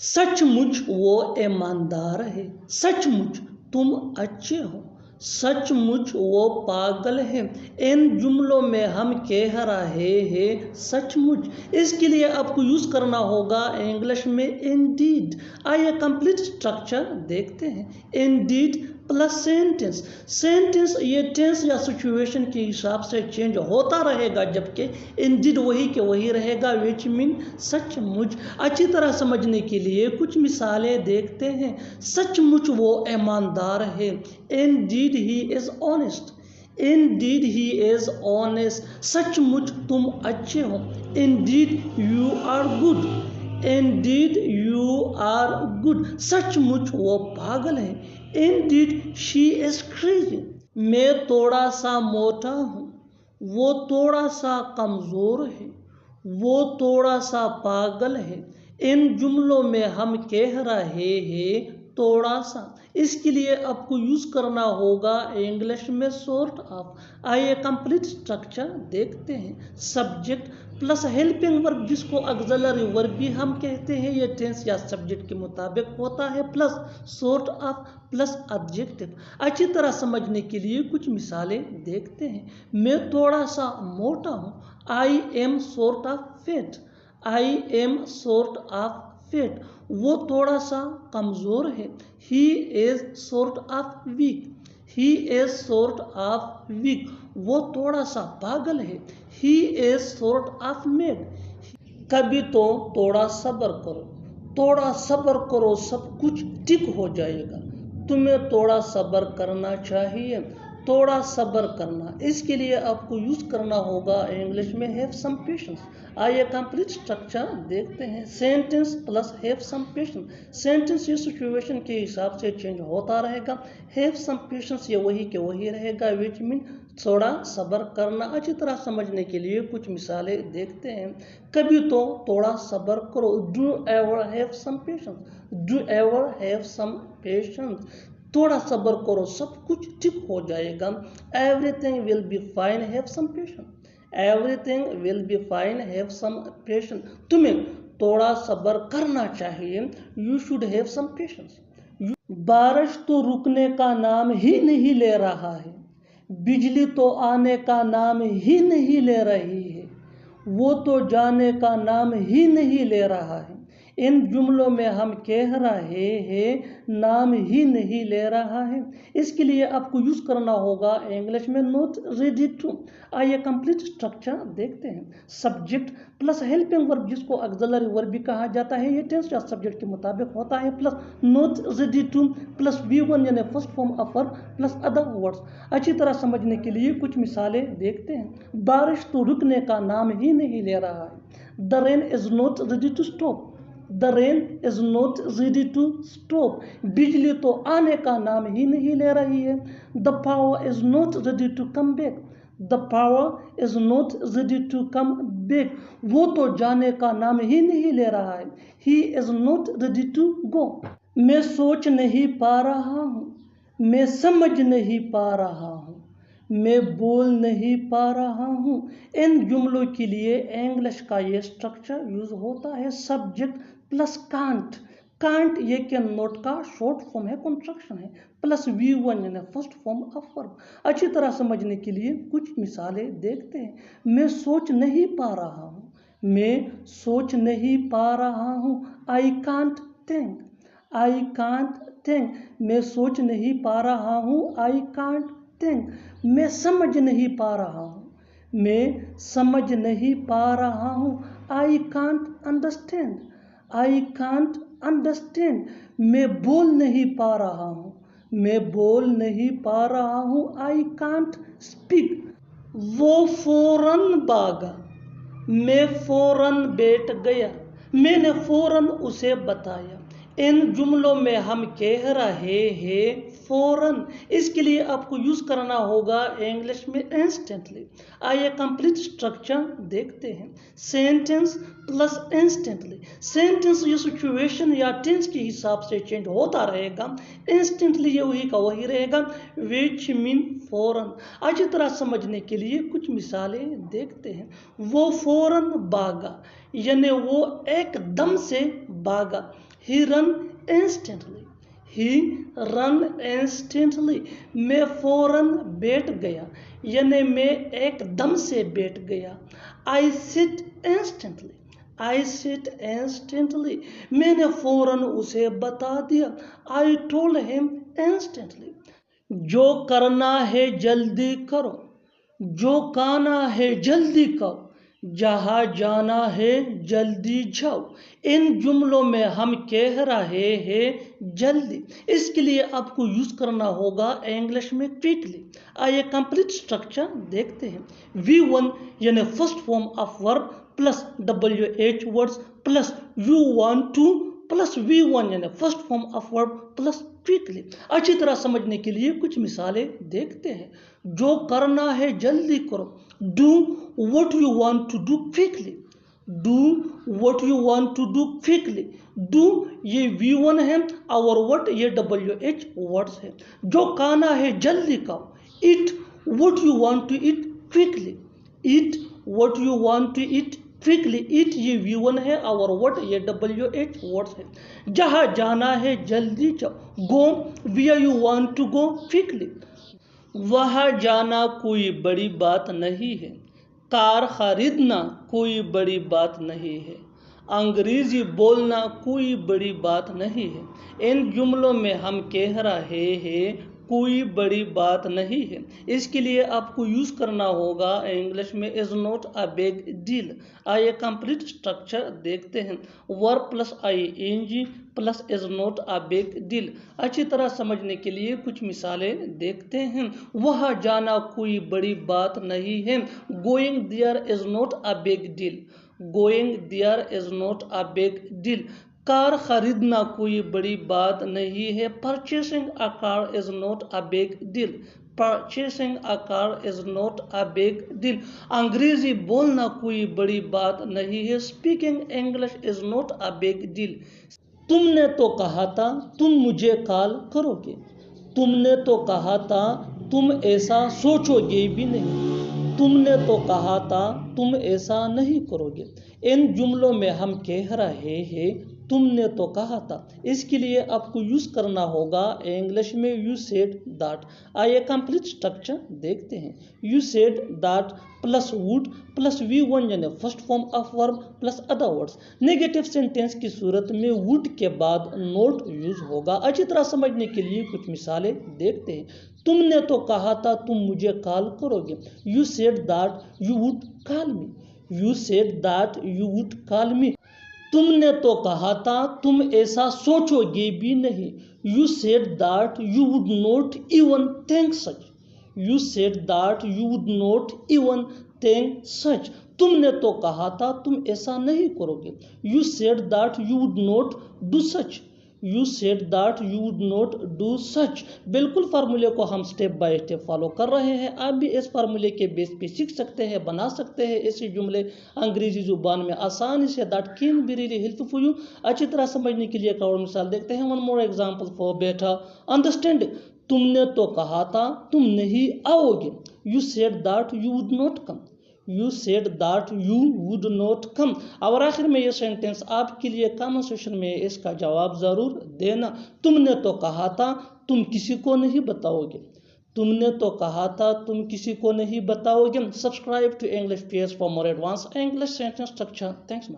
सचमुच वो ईमानदार है, सचमुच तुम अच्छे हो, सचमुच वो पागल है। इन जुमलों में हम कह रहे हैं सचमुच, इसके लिए आपको यूज करना होगा इंग्लिश में इंडीड। आइए कंप्लीट स्ट्रक्चर देखते हैं। Indeed plus sentence. सेंटेंस ये टेंस या सिचुएशन के हिसाब से चेंज होता रहेगा, जबकि इंडीड वही के वही रहेगा, विच मीन सचमुच। अच्छी तरह समझने के लिए कुछ मिसालें देखते हैं। सचमुच वो ईमानदार है, indeed he is honest, indeed he is honest. सचमुच तुम अच्छे हो, indeed you are good, indeed you are good. सचमुच वो पागल है, इंडीड शी इज क्रेजी। मैं थोड़ा सा मोटा हूँ, वो थोड़ा सा कमज़ोर है, वो थोड़ा सा पागल है। इन जुमलों में हम कह रहे हैं थोड़ा सा, इसके लिए आपको यूज करना होगा इंग्लिश में सॉर्ट ऑफ। आइए कंप्लीट स्ट्रक्चर देखते हैं। सब्जेक्ट प्लस हेल्पिंग वर्ब, जिसको ऑक्सिलरी वर्ब भी हम कहते हैं, ये टेंस या सब्जेक्ट के मुताबिक होता है, plus sort of plus adjective. अच्छी तरह समझने के लिए कुछ मिसालें देखते हैं। मैं थोड़ा सा मोटा हूँ, I am sort of fat, I am sort of fat. वो थोड़ा सा कमज़ोर है, he is sort of weak, he is sort of weak. वो थोड़ा सा पागल है, he is sort of mad. कभी तो थोड़ा सब्र करो, थोड़ा सब्र करो, सब कुछ ठीक हो जाएगा। तुम्हें थोड़ा सब्र करना चाहिए, थोड़ा सब्र करना, इसके लिए आपको यूज करना होगा इंग्लिश में हैव सम पेशेंस। आइए कंप्लीट स्ट्रक्चर देखते हैं। Sentence plus have some patience. Sentence ये सिचुएशन के हिसाब से चेंज होता रहेगा, हैव सम पेशेंस ये वही के वही रहेगा, विच मीन थोड़ा सब्र करना। अच्छी तरह समझने के लिए कुछ मिसालें देखते हैं। कभी तो थोड़ा सब्र करो, do ever have some patience, do ever have some patience. थोड़ा सब्र करो, सब कुछ ठीक हो जाएगा। Everything will be fine, have some patience, everything will be fine, have some patience. तुम्हें थोड़ा सब्र करना चाहिए, you should have some patience. बारिश तो रुकने का नाम ही नहीं ले रहा है, बिजली तो आने का नाम ही नहीं ले रही है, वो तो जाने का नाम ही नहीं ले रहा है। इन जुमलों में हम कह रहे हैं नाम ही नहीं ले रहा है, इसके लिए आपको यूज करना होगा इंग्लिश में नॉट रेडी टू। आइए कंप्लीट स्ट्रक्चर देखते हैं। सब्जेक्ट प्लस हेल्पिंग वर्ब, जिसको ऑक्सिलरी वर्ब भी कहा जाता है, ये टेंस या सब्जेक्ट के मुताबिक होता है, plus not ready two plus V1 यानी first form of verb plus other words. अच्छी तरह समझने के लिए कुछ मिसालें देखते हैं। बारिश तो रुकने का नाम ही नहीं ले रहा है, the rain is not ready to stop, the rain is not ready to stop. बिजली तो आने का नाम ही नहीं ले रही है, the power is not ready to come back, the power is not ready to come back. वो तो जाने का नाम ही नहीं ले रहा है, he is not ready to go. मैं सोच नहीं पा रहा हूँ, मैं समझ नहीं पा रहा हूँ, मैं बोल नहीं पा रहा हूँ। इन जुमलों के लिए इंग्लिश का ये स्ट्रक्चर यूज होता है। सब्जेक्ट प्लस कांट, कांट ये कैन नॉट का शॉर्ट फॉर्म है, कंस्ट्रक्शन है, प्लस V1 यानी फर्स्ट फॉर्म ऑफ वर्ब। अच्छी तरह समझने के लिए कुछ मिसालें देखते हैं। मैं सोच नहीं पा रहा हूँ, मैं सोच नहीं पा रहा हूँ, I can't think, I can't think. मैं सोच नहीं पा रहा हूँ, आई कांट थिंक। मैं समझ नहीं पा रहा हूँ, मैं समझ नहीं पा रहा हूँ, I can't understand, I can't understand. मैं बोल नहीं पा रहा हूँ, मैं बोल नहीं पा रहा हूँ, आई कांट स्पीक। वो फौरन भागा, मैं फौरन बैठ गया, मैंने फौरन उसे बताया। इन जुमलों में हम कह रहे हैं फौरन, इसके लिए आपको यूज करना होगा इंग्लिश में इंस्टेंटली। आइए कंप्लीट स्ट्रक्चर देखते हैं। Sentence plus instantly. सेंटेंस ये सिचुएशन या टेंस के हिसाब से चेंज होता रहेगा, इंस्टेंटली ये वही का वही रहेगा, विच मीन फौरन। अच्छी तरह समझने के लिए कुछ मिसालें देखते हैं। वो फौरन भागा, यानी वो एकदम से भागा। ही रन इंस्टेंटली, ही रन इंस्टेंटली, मैं फौरन बैठ गया, यानी मैं एकदम से बैठ गया। I sit instantly, I sit instantly, मैंने फौरन उसे बता दिया। आई टोल्ड हिम इंस्टेंटली, जो करना है जल्दी करो, जो खाना है जल्दी खाओ, जहाँ जाना है जल्दी जाओ। इन जुमलों में हम कह रहे हैं जल्दी, इसके लिए आपको यूज करना होगा इंग्लिश में क्विकली। आइए कंप्लीट स्ट्रक्चर देखते हैं। V1 यानी first form of verb plus WH words plus you want to plus V1 यानी first form of verb plus quickly. अच्छी तरह समझने के लिए कुछ मिसालें देखते हैं। जो करना है जल्दी करो, do what you want to do quickly, do what you want to do quickly. Do ये V1 है और व्हाट ये WH वर्ड्स है। जो खाना है जल्दी खाओ, eat what you want to eat quickly, eat what you want to eat quickly. Eat ये V1 है और व्हाट ये WH वर्ड्स है। जहाँ जाना है जल्दी जाओ, go where you want to go quickly, वहाँ जाना कोई बड़ी बात नहीं है। कार खरीदना कोई बड़ी बात नहीं है। अंग्रेजी बोलना कोई बड़ी बात नहीं है। इन जुमलों में हम कह रहे हैं कोई बड़ी बात नहीं है, इसके लिए आपको यूज करना होगा इंग्लिश में is not a big deal. आइए कंप्लीट स्ट्रक्चर देखते हैं। Verb plus ING plus is not a big deal. अच्छी तरह समझने के लिए कुछ मिसालें देखते हैं। वहाँ जाना कोई बड़ी बात नहीं है, going there is not a big deal, going there is not a big deal. Car खरीदना कोई बड़ी बात नहीं है, purchasing a car is not a big deal, purchasing a car is not a big deal. अंग्रेजी बोलना कोई बड़ी बात नहीं है, speaking English is not a big deal. तुमने तो कहा था तुम मुझे कॉल करोगे, तुमने तो कहा था तुम ऐसा सोचोगे भी नहीं, तुमने तो कहा था तुम ऐसा नहीं करोगे। इन जुमलों में हम कह रहे हैं तुमने तो कहा था, इसके लिए आपको यूज करना होगा इंग्लिश में यू सेड दैट। आइए कंप्लीट स्ट्रक्चर देखते हैं। You said that plus would plus V1 यानी first form of verb plus other words. Negative sentence की सूरत में वुड के बाद नोट यूज होगा। अच्छी तरह समझने के लिए कुछ मिसालें देखते हैं। तुमने तो कहा था तुम मुझे कॉल करोगे, you said that you would call me, you said that you would call मी। तुमने तो कहा था तुम ऐसा सोचोगे भी नहीं, you said that you would not even think such, you said that you would not even think such. तुमने तो कहा था तुम ऐसा नहीं करोगे, you said that you would not do such, you said that you would not do such. बिल्कुल फार्मूले को हम स्टेप बाय स्टेप फॉलो कर रहे हैं। आप भी इस फार्मूले के बेस पे सीख सकते हैं, बना सकते हैं ऐसे जुमले अंग्रेजी जुबान में आसानी से। That can be really helpful for you. अच्छी तरह समझने के लिए एक और मिसाल देखते हैं। One more example for better understanding. तुमने तो कहा था तुम नहीं आओगे, you said that you would not come, you said that you would not come. और आखिर में ये सेंटेंस आपके लिए कमेंट सेक्शन में इसका जवाब जरूर देना। तुमने तो कहा था तुम किसी को नहीं बताओगे, तुमने तो कहा था तुम किसी को नहीं बताओगे। Subscribe to English page for more advance English sentence structure. Thanks.